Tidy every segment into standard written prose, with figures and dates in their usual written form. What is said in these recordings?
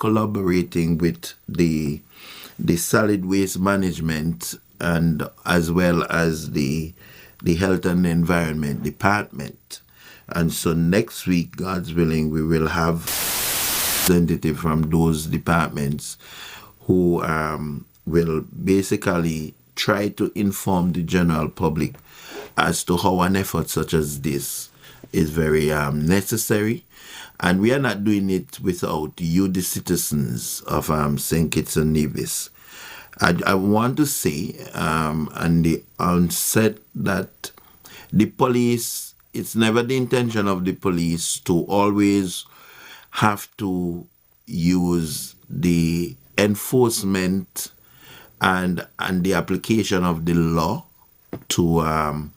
collaborating with the solid waste management and as well as the health and environment department. And so next week, God's willing, we will have representative from those departments who will basically try to inform the general public as to how an effort such as this is very necessary. And we are not doing it without you, the citizens of St. Kitts and Nevis. I want to say on the onset that the police, it's never the intention of the police to always have to use the enforcement and the application of the law to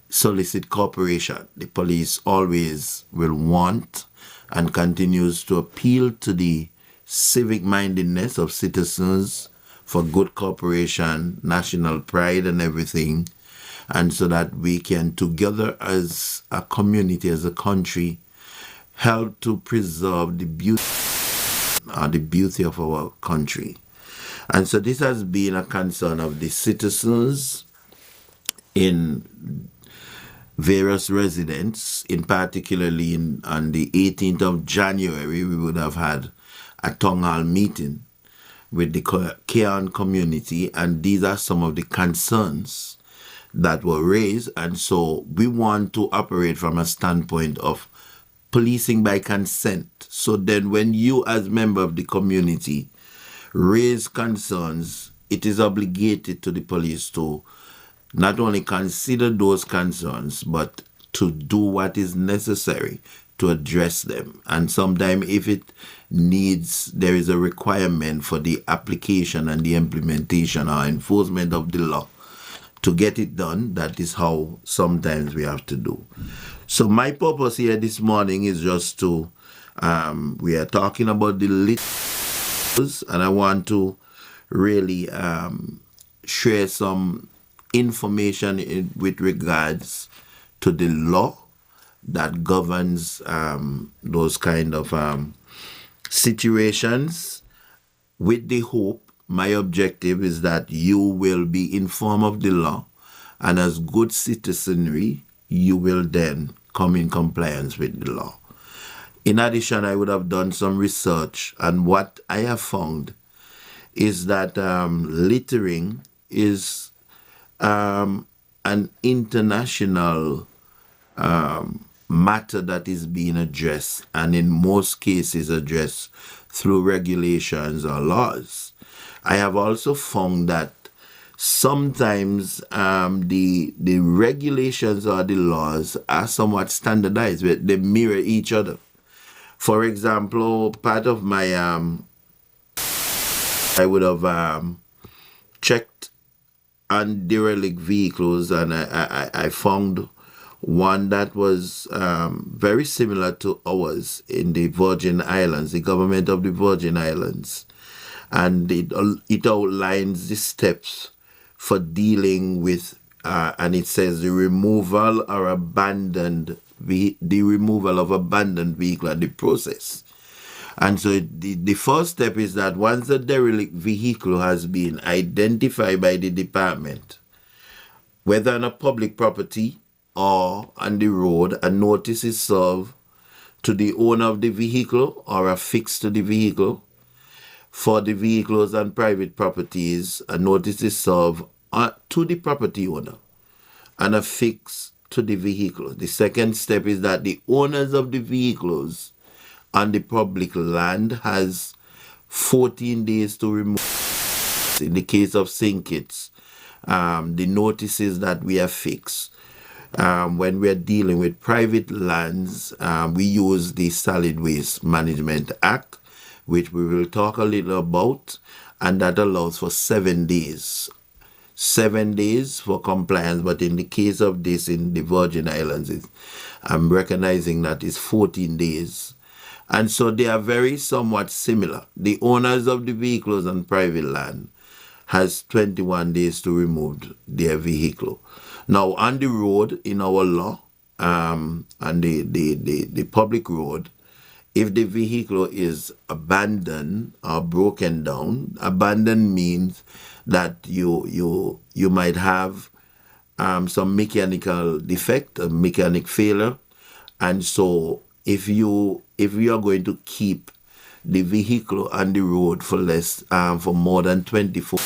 solicit cooperation. The police always will want and continues to appeal to the civic mindedness of citizens for good cooperation, national pride and everything, and so that we can together as a community, as a country, help to preserve the beauty of our country. And so this has been a concern of the citizens in various residents, in particularly on the 18th of January, we would have had a town hall meeting with the Kearn community, and these are some of the concerns that were raised. And so we want to operate from a standpoint of policing by consent. So then when you as member of the community raise concerns, it is obligated to the police to not only consider those concerns, but to do what is necessary to address them. And sometimes if it needs, there is a requirement for the application and the implementation or enforcement of the law to get it done. That is how sometimes we have to do. So my purpose here this morning is just to, we are talking about the litters, and I want to really share some information with regards to the law that governs those kind of situations, with the hope, my objective is that you will be informed of the law, and as good citizenry, you will then come in compliance with the law. In addition, I would have done some research, and what I have found is that littering is an international matter that is being addressed, and in most cases addressed through regulations or laws. I have also found that sometimes the regulations or the laws are somewhat standardized, but they mirror each other. For example, part of my I would have checked on derelict vehicles, and I found one that was very similar to ours in the Virgin Islands, the government of the Virgin Islands. And it outlines the steps for dealing with, and it says the removal or the removal of abandoned vehicle and the process. And so the first step is that once the derelict vehicle has been identified by the department, whether on a public property or on the road, a notice is served to the owner of the vehicle or affixed to the vehicle. For the vehicles and private properties, a notice is served to the property owner and affixed to the vehicle. The second step is that the owners of the vehicles on the public land has 14 days to remove. In the case of St. Kitts, the notices that we affix. When we're dealing with private lands, we use the Solid Waste Management Act, which we will talk a little about, and that allows for 7 days. 7 days for compliance, but in the case of this in the Virgin Islands, I'm recognizing that it's 14 days. And so they are very somewhat similar. The owners of the vehicles on private land has 21 days to remove their vehicle. Now, on the road, in our law, and the public road, if the vehicle is abandoned or broken down, abandoned means that you might have some mechanical defect, a mechanic failure, and so if you are going to keep the vehicle on the road for less for more than 24,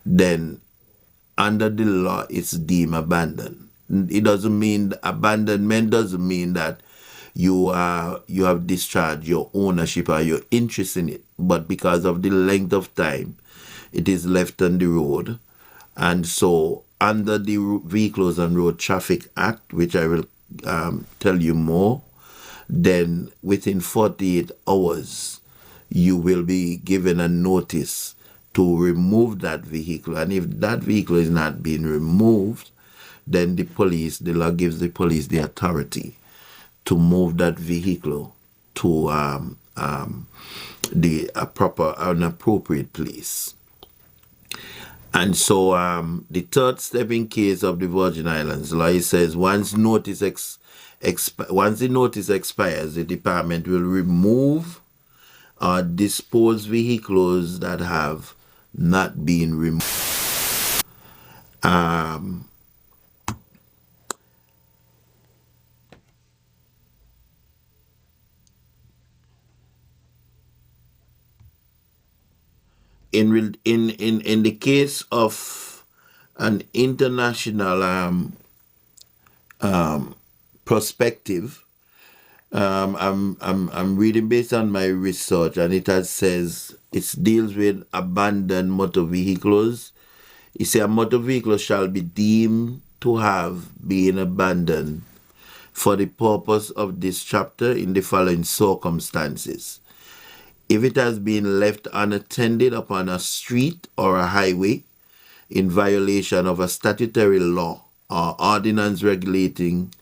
then under the law it's deemed abandoned. It doesn't mean abandonment doesn't mean that you have discharged your ownership or your interest in it, but because of the length of time it is left on the road, and so under the Vehicles and Road Traffic Act, which I will tell you more, then within 48 hours you will be given a notice to remove that vehicle. And if that vehicle is not being removed, then the law gives the police the authority to move that vehicle to an appropriate place. And so the third step in case of the Virgin Islands law, it says once the notice expires, the department will remove or dispose vehicles that have not been removed. In the case of an international perspective, I'm reading based on my research, and it says it deals with abandoned motor vehicles. It says a motor vehicle shall be deemed to have been abandoned for the purpose of this chapter in the following circumstances: if it has been left unattended upon a street or a highway in violation of a statutory law or ordinance regulating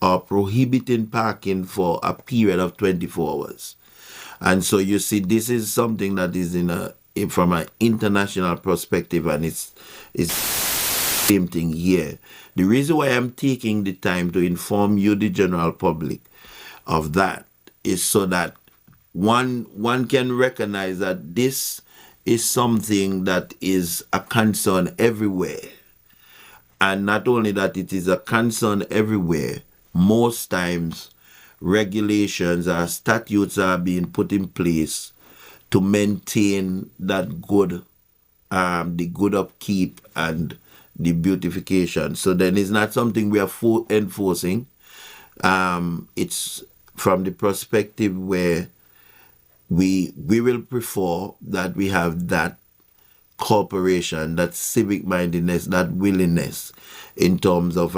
or prohibiting parking for a period of 24 hours. And so you see, this is something that is from an international perspective, and it's same thing here. The reason why I'm taking the time to inform you, the general public, of that is so that one can recognize that this is something that is a concern everywhere. And not only that it is a concern everywhere, most times regulations or statutes are being put in place to maintain that the good upkeep and the beautification. So then it's not something we are enforcing. It's from the perspective where we will prefer that we have that cooperation, that civic mindedness, that willingness in terms of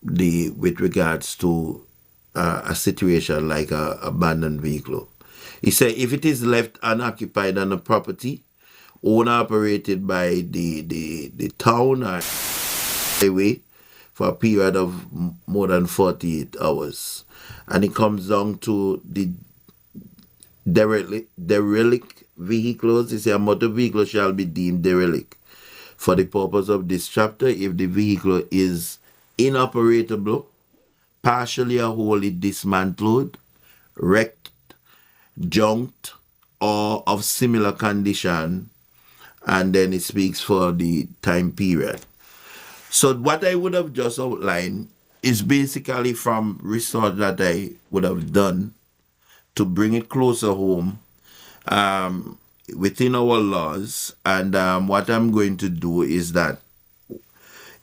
with regards to a situation like a abandoned vehicle. He said if it is left unoccupied on a property owned or operated by the town or highway for a period of more than 48 hours, and it comes down to the derelict vehicles. It says a motor vehicle shall be deemed derelict for the purpose of this chapter if the vehicle is inoperable, partially or wholly dismantled, wrecked, junked, or of similar condition, and then it speaks for the time period. So what I would have just outlined is basically from research that I would have done to bring it closer home within our laws. And what I'm going to do is that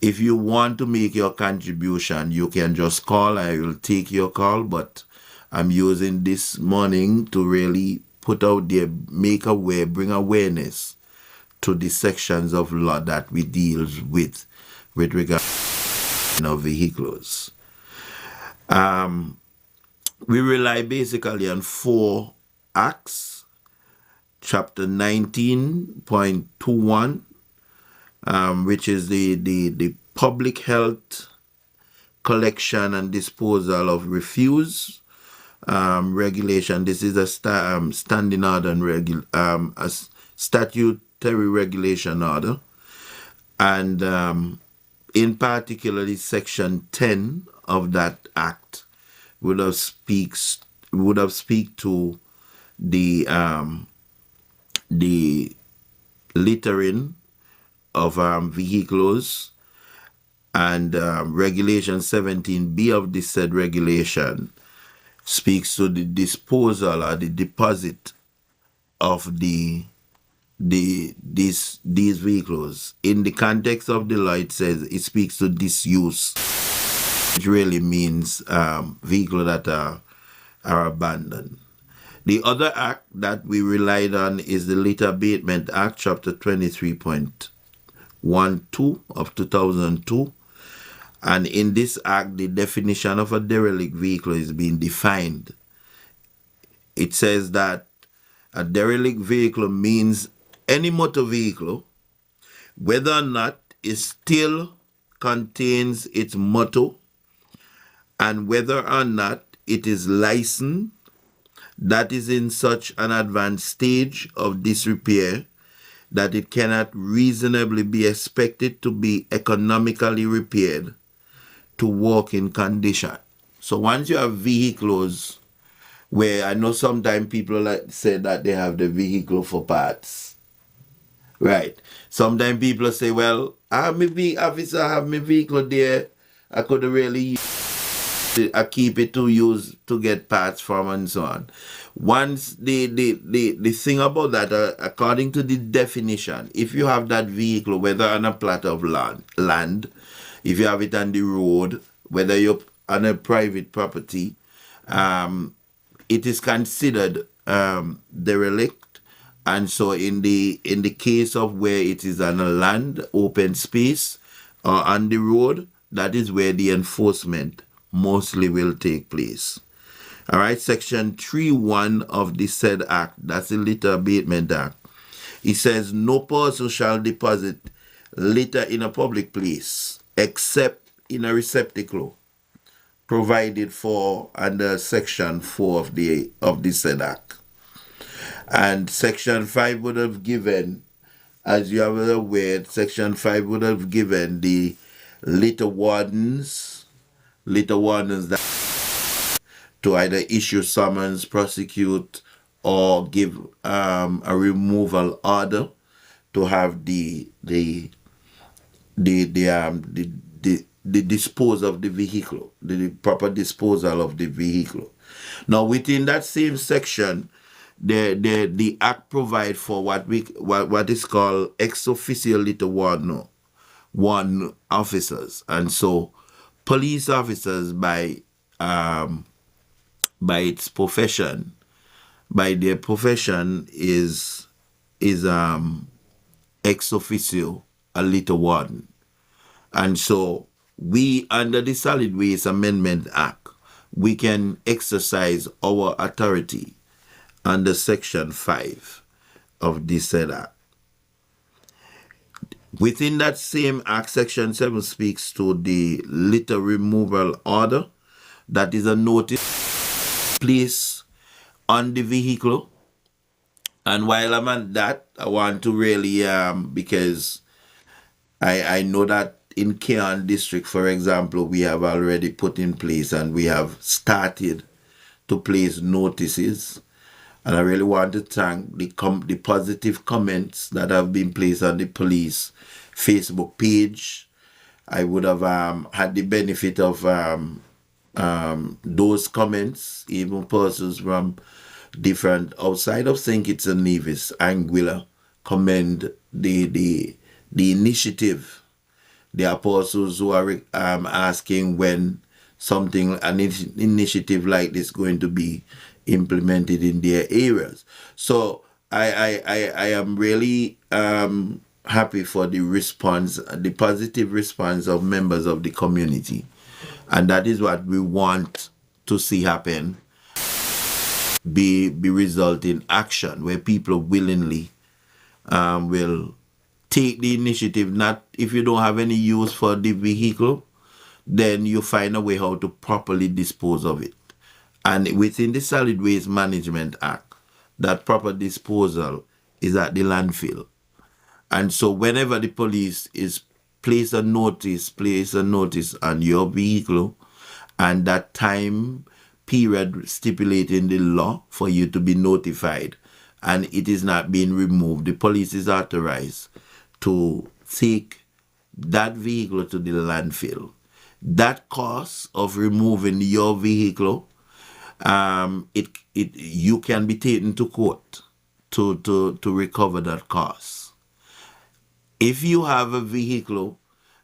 if you want to make your contribution, you can just call. I will take your call, but I'm using this morning to really put out there, make aware, bring awareness to the sections of law that we deal with regard to vehicles. We rely basically on 4 acts. Chapter 19.21, which is the public health collection and disposal of refuse regulation. This is a standing order and a statutory regulation order, and in particular, Section 10 of that act speaks would have speak to the littering of vehicles, and regulation 17B of this said regulation speaks to the disposal or the deposit of these vehicles. In the context of the law, it says it speaks to disuse. It really means vehicles that are abandoned. The other act that we relied on is the Litter Abatement Act, Chapter 23.12 of 2002. And in this act, the definition of a derelict vehicle is being defined. It says that a derelict vehicle means any motor vehicle, whether or not it still contains its motor, and whether or not it is licensed, that is in such an advanced stage of disrepair that it cannot reasonably be expected to be economically repaired to working condition. So once you have vehicles where I know sometimes people like say that they have the vehicle for parts, right? Sometimes people say, well, I have my vehicle there, I could really I keep it to use to get parts from and so on. Once the thing about that, according to the definition, if you have that vehicle, whether on a plot of land, if you have it on the road, whether you're on a private property, it is considered derelict. And so in the case of where it is on a land, open space, or on the road, that is where the enforcement mostly will take place. All right, Section 3.1 of the said act, that's the Litter Abatement Act. It says no person shall deposit litter in a public place except in a receptacle provided for under Section 4 of the said act. And Section 5 would have given, as you are aware, Section 5 would have given the litter wardens that to either issue summons, prosecute, or give a removal order to have the disposal of the vehicle, the proper disposal of the vehicle. Now, within that same section, the act provide for what is called ex officio litter warden officers, and so police officers by its profession, by their profession is ex officio a litter warden. And so we, under the Solid Waste Amendment Act, we can exercise our authority under Section 5 of this said act. Within that same act, Section 7 speaks to the litter removal order. That is a notice placed on the vehicle. And while I'm on that, I want to really, because I know that in Keon District, for example, we have already put in place and we have started to place notices. And I really want to thank the positive comments that have been placed on the police Facebook page. I would have had the benefit of those comments, even persons from different outside of St. Kitts and Nevis, Anguilla, commend the initiative. The apostles who are asking when an initiative like this going to be implemented in their areas. So I am really happy for the response, the positive response of members of the community. And that is what we want to see happen, be result in action where people willingly will take the initiative. Not if you don't have any use for the vehicle, then you find a way how to properly dispose of it. And within the Solid Waste Management Act, that proper disposal is at the landfill. And so whenever the police is place a notice on your vehicle, and that time period stipulated in the law for you to be notified and it is not being removed, the police is authorized to take that vehicle to the landfill. That cost of removing your vehicle, you can be taken to court to recover that cost. If you have a vehicle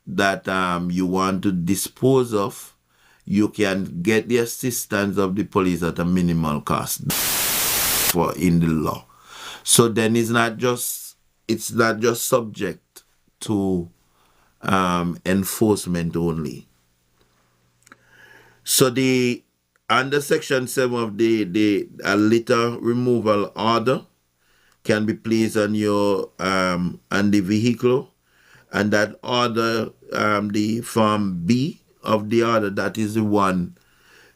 that you want to dispose of, you can get the assistance of the police at a minimal cost for in the law. So then it's not just subject to enforcement only. So the under section 7 of the litter removal order can be placed on your on the vehicle, and that order, the form B of the order, that is the one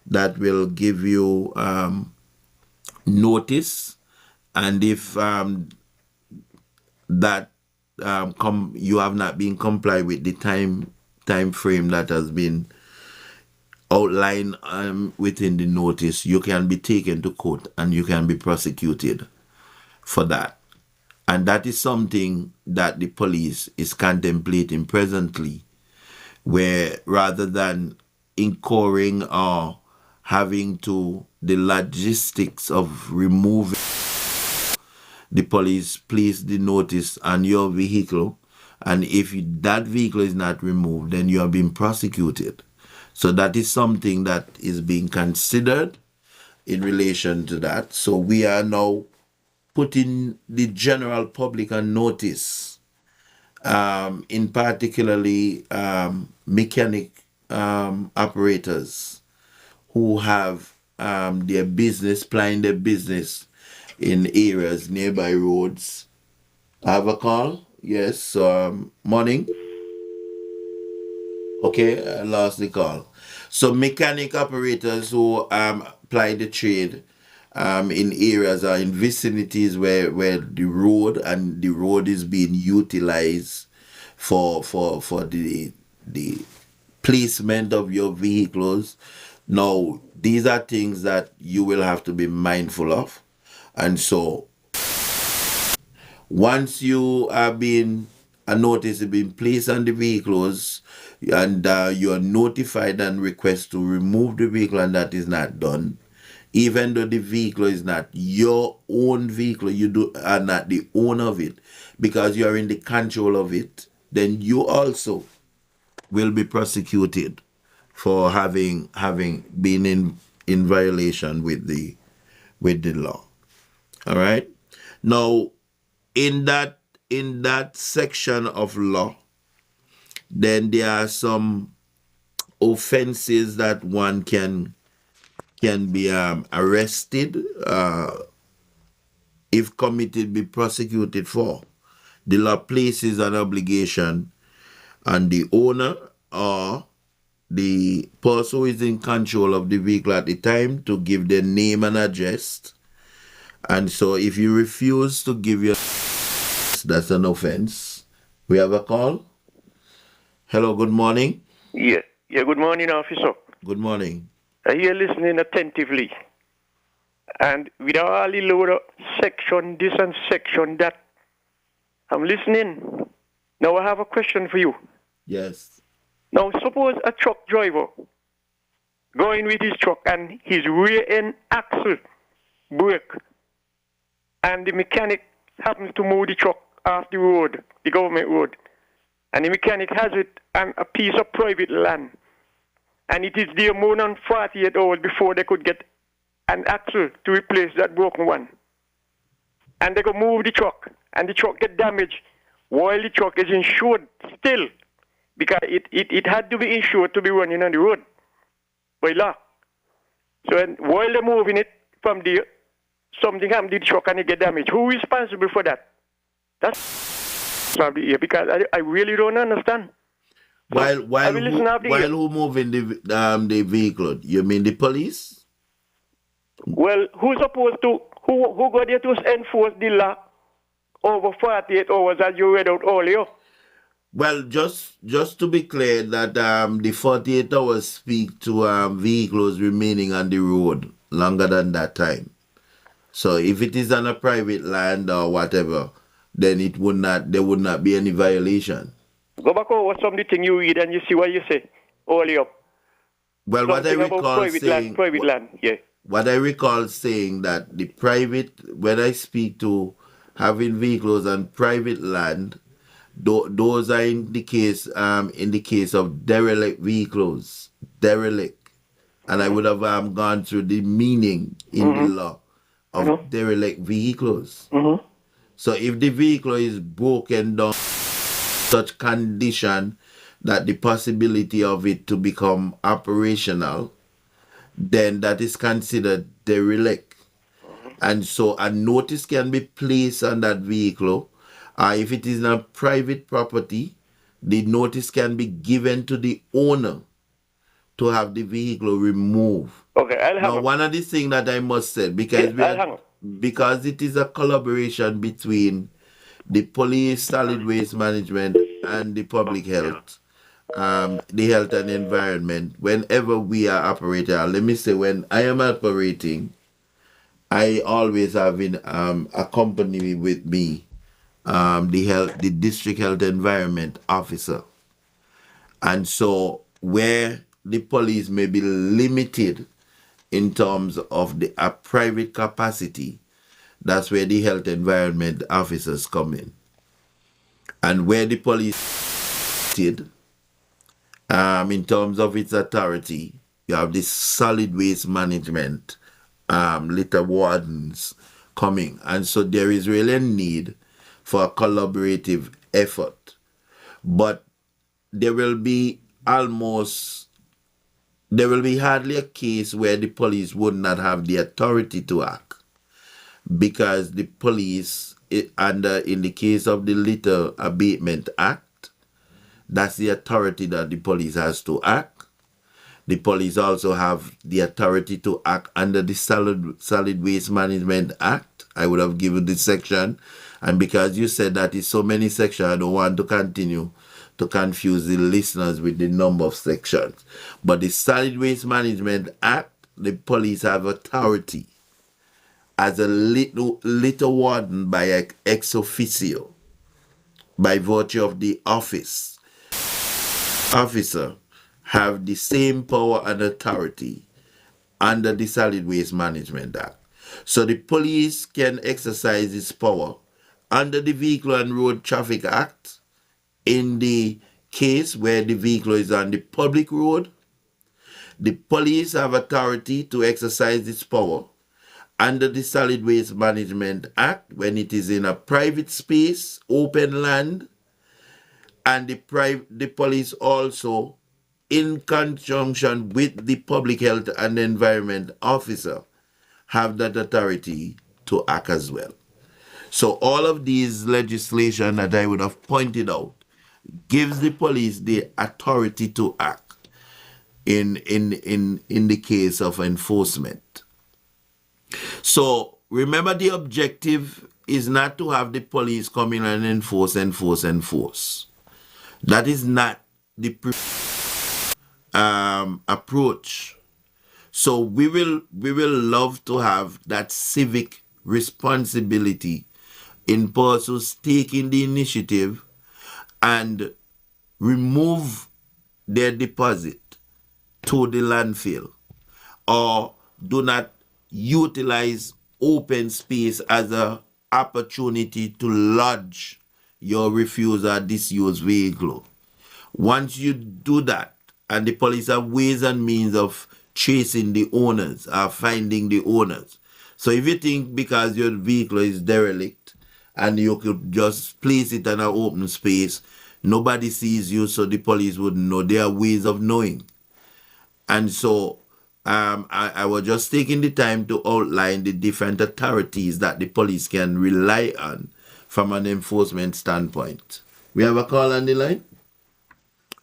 that will give you notice, and if that you have not been complied with the time frame that has been outlined within the notice, you can be taken to court and you can be prosecuted for that. And that is something that the police is contemplating presently, where rather than incurring or having to the logistics of removing, the police place the notice on your vehicle, and if that vehicle is not removed, then you are being prosecuted. So that is something that is being considered in relation to that. So we are now putting the general public on notice, in particularly mechanic operators who have their business, plying their business in areas, nearby roads. I have a call. Yes, morning. Okay, I lost the call. So mechanic operators who ply the trade in areas or in vicinities where the road is being utilized for the placement of your vehicles. Now, these are things that you will have to be mindful of. And so once you are being a notice is being placed on the vehicles and you are notified and request to remove the vehicle, and that is not done, even though the vehicle is not your own vehicle, are not the owner of it, because you are in the control of it, then you also will be prosecuted for having been in violation with the law. All right. Now, in that section of law, then there are some offenses that one can be arrested, if committed, be prosecuted for. The law places an obligation on the owner or the person who is in control of the vehicle at the time to give their name and address. And so if you refuse to give your, that's an offense. We have a call. Hello, good morning. Yeah, good morning, officer. Good morning. I hear listening attentively. And with all the load section this and section that, I'm listening. Now I have a question for you. Yes. Now suppose a truck driver going with his truck and his rear end axle break, and the mechanic happens to move the truck off the road, the government road, and the mechanic has it on a piece of private land, and it is there more than 48 hours before they could get an axle to replace that broken one. And they go move the truck, and the truck get damaged while the truck is insured still, because it had to be insured to be running on the road by law. So while they're moving it from there, something happened to the truck and it get damaged. Who is responsible for that? That's probably here, because I really don't understand. While who moving the vehicle? You mean the police? Well, who's supposed to who got there to enforce the law over 48 hours as you read out earlier? Well, just to be clear that the 48 hours speak to vehicles remaining on the road longer than that time. So if it is on a private land or whatever, then there would not be any violation. Go back over some of the thing you read and you see what you say. Early up. Well, what I Something about recall saying, private land, yeah. what I recall saying that the private, when I speak to having vehicles on private land, those are in the case of derelict vehicles, derelict, and I would have gone through the meaning in the law of derelict vehicles. So if the vehicle is broken down such condition that the possibility of it to become operational, then that is considered derelict. And so a notice can be placed on that vehicle. If it is not private property, the notice can be given to the owner to have the vehicle removed. Okay, I'll hang Now, up. one of the things that I must say, because I'll hang up. because it is a collaboration between the police, solid waste management, and the public health, the health and environment. Whenever we are operating, let me say, when I am operating, I always have in a company with me, the district health environment officer, and so where the police may be limited in terms of a private capacity, that's where the health environment officers come in. And where the police did, in terms of its authority, you have this solid waste management, litter wardens coming. And so there is really a need for a collaborative effort. But there will be hardly a case where the police would not have the authority to act, because the police, in the case of the Litter Abatement Act, that's the authority that the police has to act. The police also have the authority to act under the Solid Waste Management Act. I would have given this section, and because you said that is so many sections, I don't want to continue to confuse the listeners with the number of sections. But the Solid Waste Management Act, the police have authority as a litter warden by ex officio, by virtue of the office. Officer have the same power and authority under the Solid Waste Management Act. So the police can exercise its power under the Vehicle and Road Traffic Act in the case where the vehicle is on the public road. The police have authority to exercise its power under the Solid Waste Management Act when it is in a private space, open land, and the police also, in conjunction with the public health and environment officer, have that authority to act as well. So all of these legislation that I would have pointed out gives the police the authority to act in the case of enforcement. So remember, the objective is not to have the police come in and enforce. That is not the approach. So we will love to have that civic responsibility in persons taking the initiative and remove their deposit to the landfill, or do not utilize open space as an opportunity to lodge your refuse or disused vehicle. Once you do that, and the police have ways and means of chasing the owners or finding the owners. So if you think because your vehicle is derelict and you could just place it in an open space, nobody sees you, so the police wouldn't know. There are ways of knowing. And so I was just taking the time to outline the different authorities that the police can rely on from an enforcement standpoint. We have a call on the line?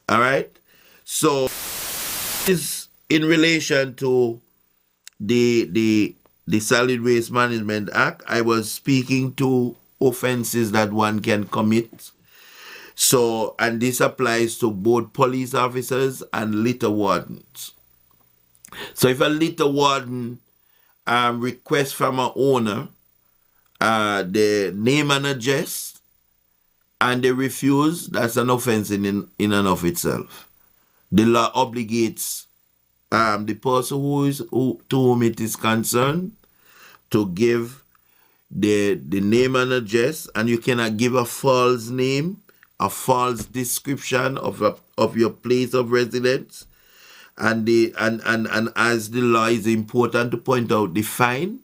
All right. So is in relation to the Solid Waste Management Act. I was speaking to offenses that one can commit So, and this applies to both police officers and litter wardens. So if a litter warden requests from an owner the name and address and they refuse, that's an offense in and of itself. The law obligates the person to whom it is concerned to give the name and address, and you cannot give a false name, a false description of your place of residence. And as the law is important to point out, the fine,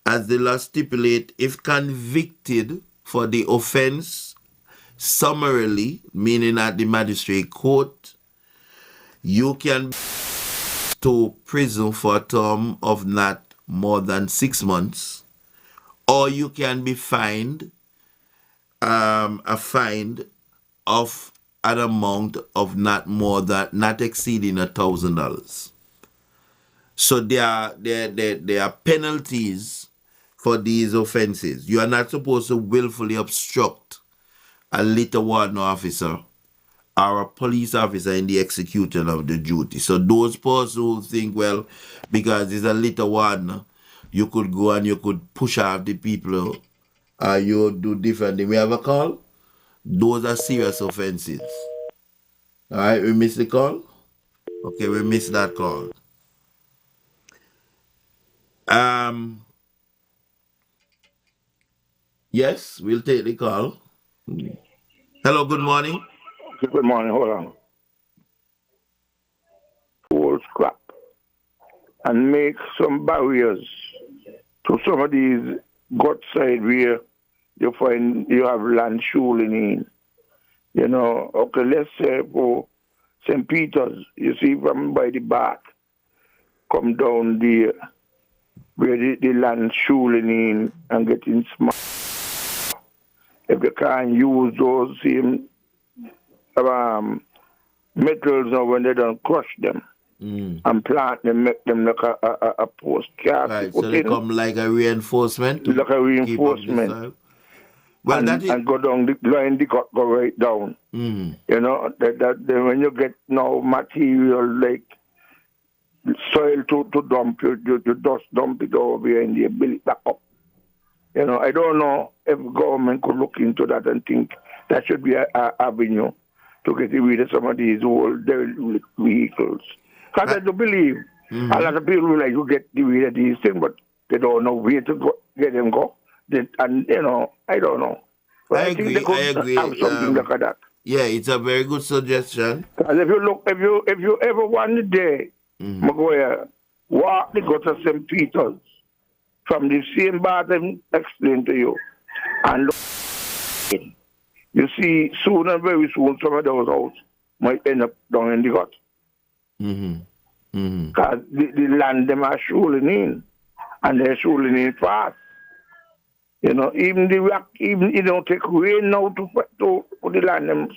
as the law stipulate, if convicted for the offense summarily, meaning at the magistrate court, you can to prison for a term of not more than 6 months, or you can be fined a fine of an amount of not exceeding $1,000. So there are penalties for these offenses. You are not supposed to willfully obstruct a litter warden officer or a police officer in the execution of the duty. So those persons who think, well, because it's a litter warden, you could go and you could push off the people, you do different things. We have a call? Those are serious offenses. All right, we missed the call? Okay, we missed that call. Yes, we'll take the call. Hello, good morning. Good morning, hold on. Whole scrap and make some barriers to some of these gut side where you find you have land shooling in. You know, okay, let's say for St. Peter's, you see from by the back, come down there where the land shooling in and getting small. If you can't use those same metals now when they don't crush them and plant them, make them like a post car. Right, so they come like a reinforcement? Like a reinforcement. Well, and go down the line, go right down. You know, that when you get now material like soil to dump, you just dump it over here and you build it back up. You know, I don't know if government could look into that and think that should be an avenue to get rid of some of these old vehicles. Because I do believe a lot of people will like to get rid of these things, but they don't know where to get them go. And, you know, I don't know. But I agree. think they could have something like that. Yeah, it's a very good suggestion. Because if you look, if you ever one day, Maguire, walk the go to St. Peter's, from the same bar I explained to you, and look, you see, soon and very soon, some of those houses might end up down in the gut. Because the land them are shooling in, and they're shooling in fast. You know, even the rock, even it don't take rain now to the land them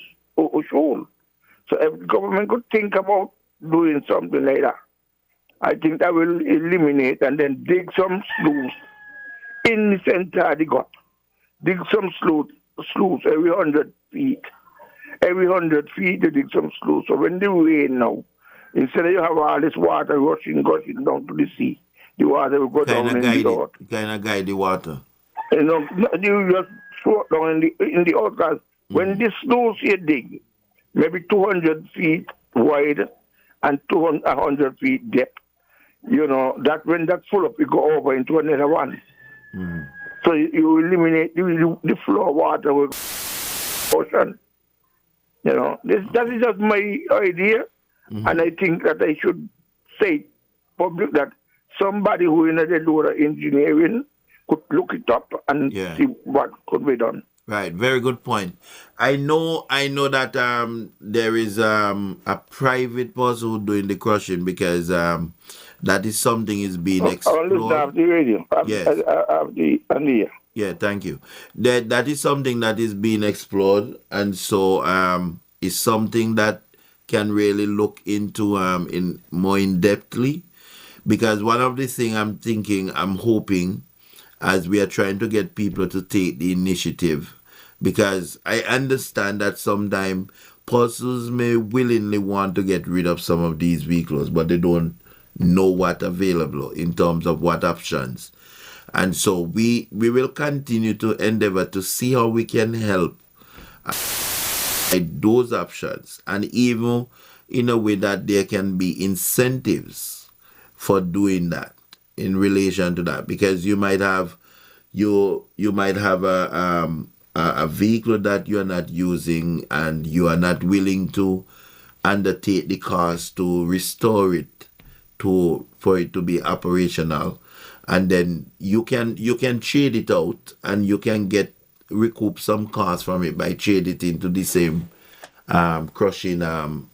shoal. So if the government could think about doing something like that, I think that will eliminate and then dig some sloughs in the center of the gut. Dig some sloughs every 100 feet. Every 100 feet, they dig some sloughs. So when the rain now, instead of you have all this water gushing down to the sea, the water will go down in the earth. Kind of guide the water. You know, you just throw it down in the earth. Because when the sloughs you dig, maybe 200 feet wide and 100 feet depth, you know, that when that's full up, you go over into another one. So you eliminate the flow of water with ocean. You know, that is just my idea. And I think that I should say public that somebody who in the do the engineering could look it up and see what could be done. Right, very good point. I know that there is a private person who's doing the crushing because that is something is being explored. I have the radio. Yes. I have the ear. Yeah, thank you. That is something that is being explored, and so it's something that can really look into in more in depthly, because one of the things I'm hoping, as we are trying to get people to take the initiative because I understand that sometimes persons may willingly want to get rid of some of these vehicles, but they don't know what available in terms of what options. And so we will continue to endeavor to see how we can help those options, and even in a way that there can be incentives for doing that in relation to that, because you might have a vehicle that you are not using and you are not willing to undertake the cost to restore it for it to be operational, and then you can trade it out and you can recoup some cost from it by trade it into the same crushing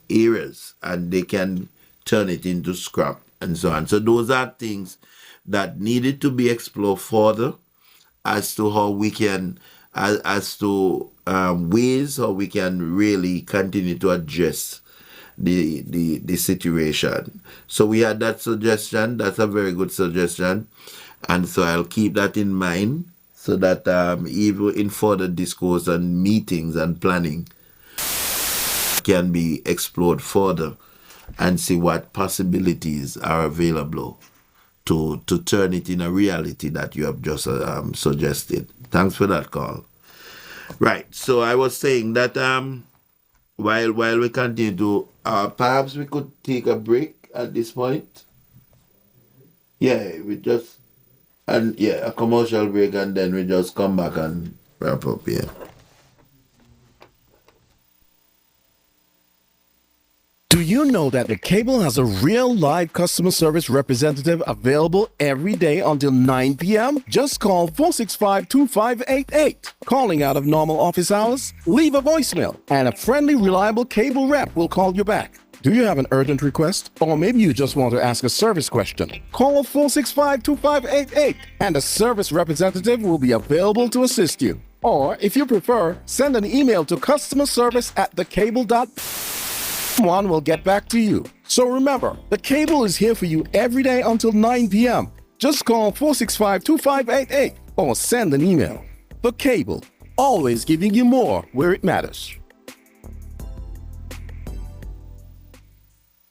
areas, and they can turn it into scrap and so on. So those are things that needed to be explored further as to how we can, as to ways how we can really continue to address the situation. So we had that suggestion. That's a very good suggestion, and so I'll keep that in mind, so that even in further discourse and meetings and planning can be explored further and see what possibilities are available to turn it in a reality that you have just suggested. Thanks for that call. Right, so I was saying that while we continue to, perhaps we could take a break at this point. Yeah, a commercial break, and then we just come back and wrap up here. Do you know that the Cable has a real live customer service representative available every day until 9 p.m.? Just call 465-2588. Calling out of normal office hours? Leave a voicemail, and a friendly, reliable Cable rep will call you back. Do you have an urgent request? Or maybe you just want to ask a service question? Call 465-2588, and a service representative will be available to assist you. Or, if you prefer, send an email to customerservice@thecable.com. Someone will get back to you. So remember, the Cable is here for you every day until 9 p.m. Just call 465-2588 or send an email. The Cable, always giving you more where it matters.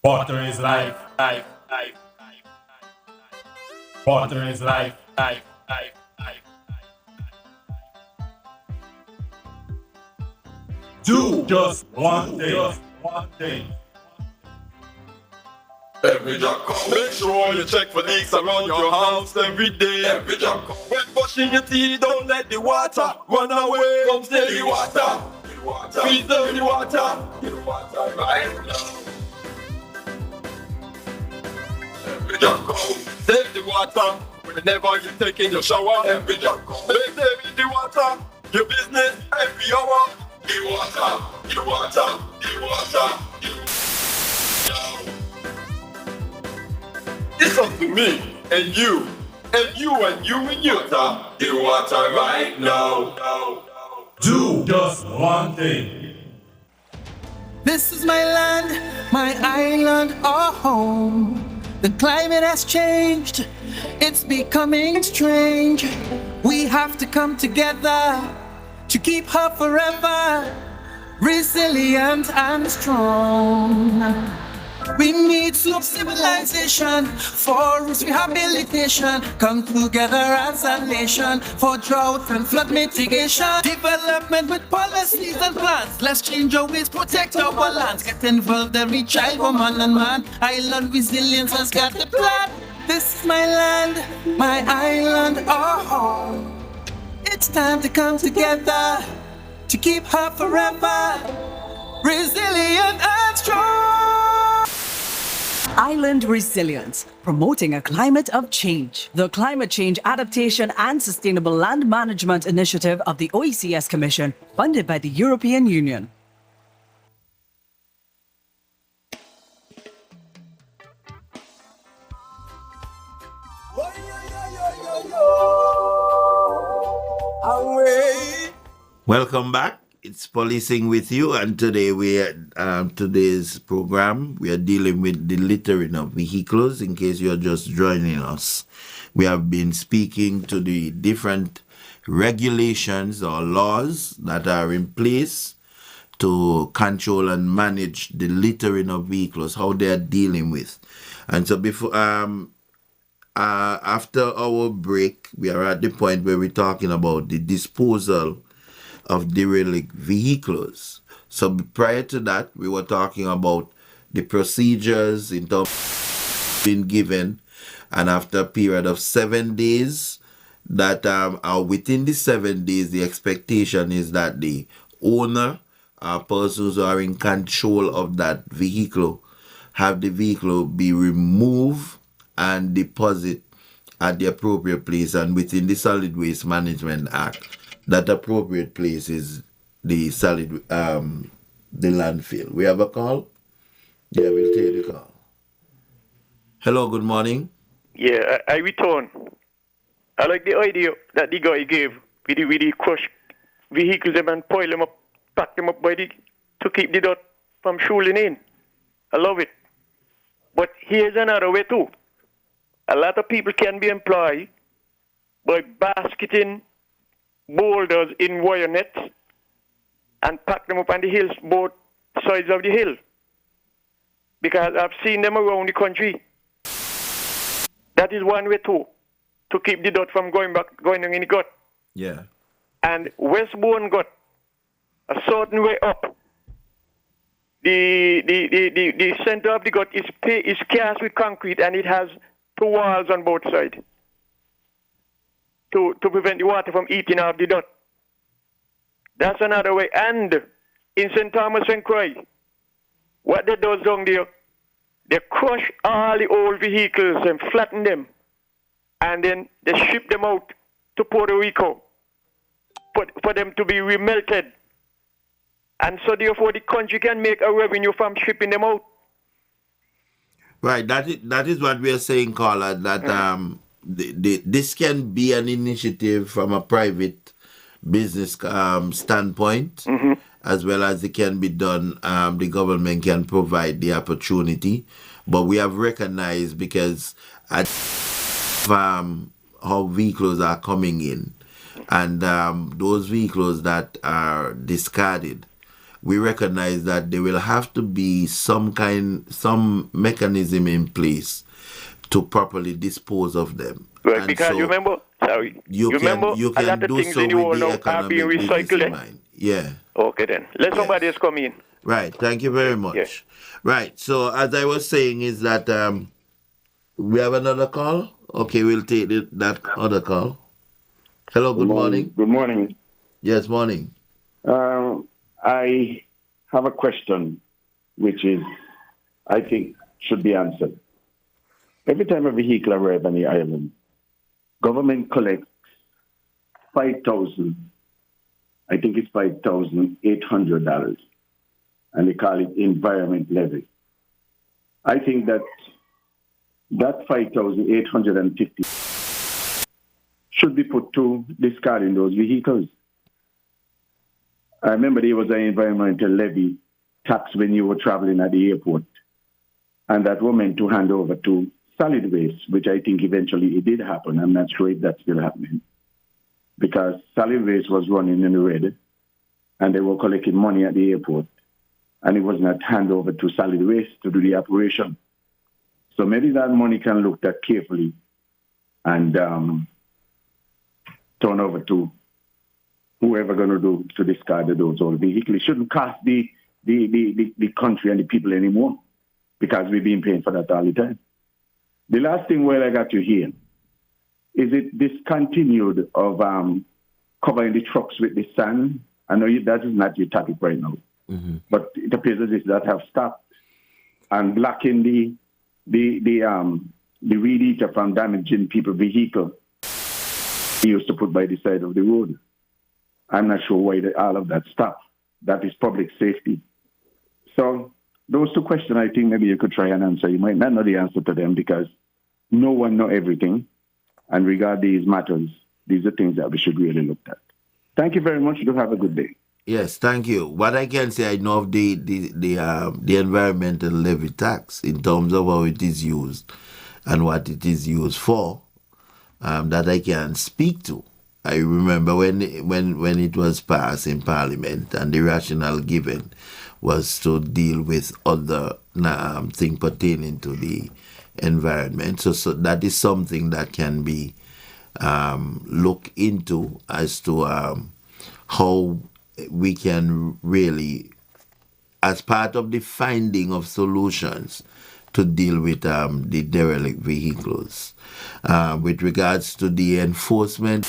Water is life, life, life. Water is life, life, life, life. Do just one thing. One thing. Every job come. Make sure you check for leaks around your house every day. Every job come. When brushing your teeth, don't let the water run away. Come stay the water. Preserve the water. The water right now. Every job come. Save the water whenever you're taking your shower. Every job come. Save the water. Your business every hour. The water. The water. The water. It's up to me and you and you and you and you. The water right now. Do just one thing. This is my land, my island, our home. The climate has changed, it's becoming strange. We have to come together to keep her forever resilient and strong. We need slow civilization, forest rehabilitation. Come together as a nation for drought and flood mitigation. Development with policies and plans. Let's change our ways, protect our lands. Get involved, every child, woman and man. Island resilience has got the plan. This is my land, my island, our home. It's time to come together to keep her forever resilient and strong. Island Resilience, promoting a climate of change. The Climate Change Adaptation and Sustainable Land Management Initiative of the OECS Commission, funded by the European Union. Welcome back. It's Policing with you, and today today's program we are dealing with the littering of vehicles. In case you are just joining us, we have been speaking to the different regulations or laws that are in place to control and manage the littering of vehicles, how they are dealing with. And so before after our break, we are at the point where we're talking about the disposal of derelict vehicles. So prior to that, we were talking about the procedures in terms of being given, and after a period of 7 days, that are within the 7 days, the expectation is that the owner, persons who are in control of that vehicle, have the vehicle be removed and deposit at the appropriate place. And within the Solid Waste Management Act, that appropriate place is the the landfill. We have a call? Yeah, we'll take the call. Hello, good morning. Yeah, I return. I like the idea that the guy gave with the crushed vehicles them and pile them up, pack them up to keep the dirt from shooting in. I love it. But here's another way too. A lot of people can be employed by basketing boulders in wire nets and pack them up on the hills, both sides of the hill. Because I've seen them around the country. That is one way too, to keep the dirt from going in the gut. Yeah. And Westbourne gut, a certain way up. The center of the gut is cast with concrete, and it has 2 walls on both sides to prevent the water from eating out the dirt. That's another way. And in St. Thomas and Croix, what they do down there, they crush all the old vehicles and flatten them, and then they ship them out to Puerto Rico for them to be remelted. And so therefore the country can make a revenue from shipping them out. Right, that is what we are saying, Carla, that this can be an initiative from a private business standpoint, as well as it can be done. The government can provide the opportunity, but we have recognized, because at how vehicles are coming in, and those vehicles that are discarded, we recognize that there will have to be some mechanism in place to properly dispose of them. Right, and because so you remember, you can a lot of do things so in the world now are being recycled. Yeah. Okay then. Let somebody else come in. Right, thank you very much. Yeah. Right, so as I was saying is that we have another call. Okay, we'll take that other call. Hello, good morning. Good morning. Yes, morning. I have a question which is, I think, should be answered. Every time a vehicle arrives on the island, government collects $5,000, I think it's $5,800, and they call it environment levy. I think that $5,850 should be put to discarding those vehicles. I remember there was an environmental levy tax when you were traveling at the airport, and that was meant to hand over to solid waste, which I think eventually it did happen. I'm not sure if that's still happening, because solid waste was running in the red, and they were collecting money at the airport, and it was not handed over to solid waste to do the operation. So maybe that money can look at carefully and turn over to whoever going to do to discard those old vehicles. It shouldn't cost the country and the people anymore, because we've been paying for that all the time. The last thing where I got to hear is it discontinued of covering the trucks with the sand. I know that is not your topic right now, but it appears as if that have stopped, and blocking the weed eater from damaging people's vehicle he used to put by the side of the road. I'm not sure why all of that stopped. That is public safety. So those 2 questions, I think maybe you could try and answer. You might not know the answer to them, because no one knows everything. And regarding these matters, these are things that we should really look at. Thank you very much. Do have a good day. Yes, thank you. What I can say, I know of the environmental levy tax in terms of how it is used and what it is used for, that I can speak to. I remember when it was passed in Parliament, and the rationale given was to deal with other things pertaining to the environment. So that is something that can be looked into as to how we can really, as part of the finding of solutions, to deal with the derelict vehicles. With regards to the enforcement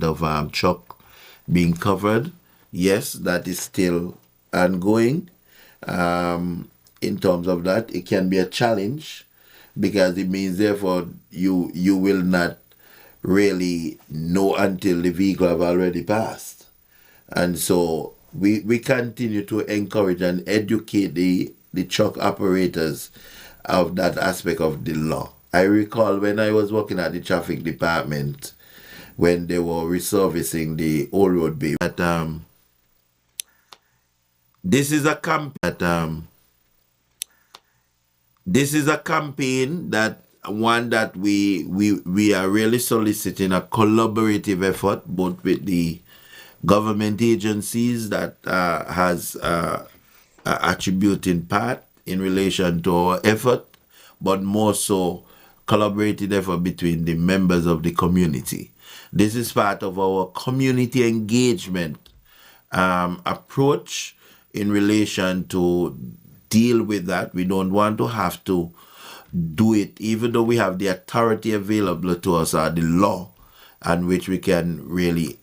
of truck being covered, yes, that is still ongoing. In terms of that, it can be a challenge, because it means therefore you will not really know until the vehicle have already passed. And so we continue to encourage and educate the truck operators of that aspect of the law. I recall when I was working at the traffic department, when they were resurfacing the old road bay, that this is a campaign that we are really soliciting a collaborative effort, both with the government agencies that has attributing part in relation to our effort, but more so collaborative effort between the members of the community. This is part of our community engagement approach in relation to deal with that. We don't want to have to do it, even though we have the authority available to us, or the law, and which we can really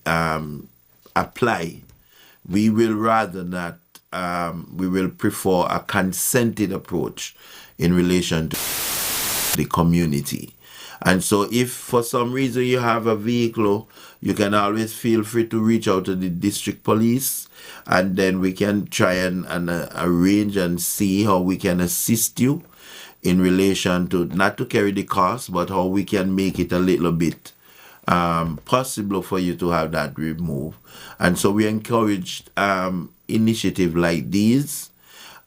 apply. We will rather not, we will prefer a consented approach in relation to the community. And so if for some reason you have a vehicle, you can always feel free to reach out to the district police, and then we can try and arrange and see how we can assist you in relation to, not to carry the cost, but how we can make it a little bit possible for you to have that removed. And so we encouraged initiative like these,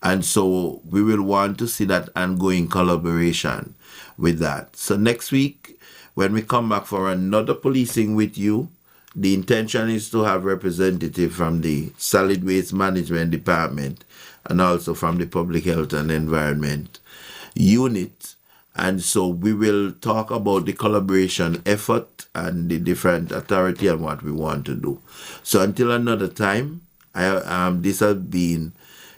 and so we will want to see that ongoing collaboration with that. So next week, when we come back for another policing with you, the intention is to have representative from the Solid Waste Management Department and also from the Public Health and Environment Unit. And so we will talk about the collaboration effort and the different authority and what we want to do. So until another time, this has been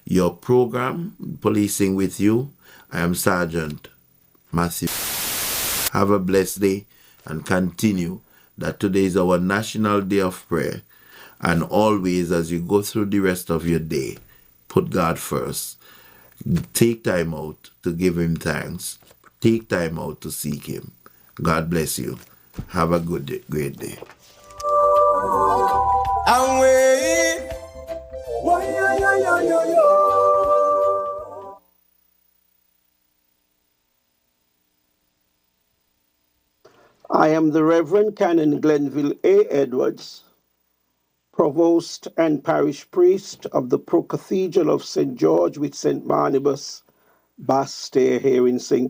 your program, Policing with You. I am Sergeant Matthew. Have a blessed day, and continue that today is our National Day of Prayer. And always, as you go through the rest of your day, put God first. Take time out to give Him thanks. Take time out to seek Him. God bless you. Have a good day, great day. I am the Reverend Canon Glenville A. Edwards, Provost and Parish Priest of the Pro-Cathedral of St. George with St. Barnabas, Basse-Terre here in St.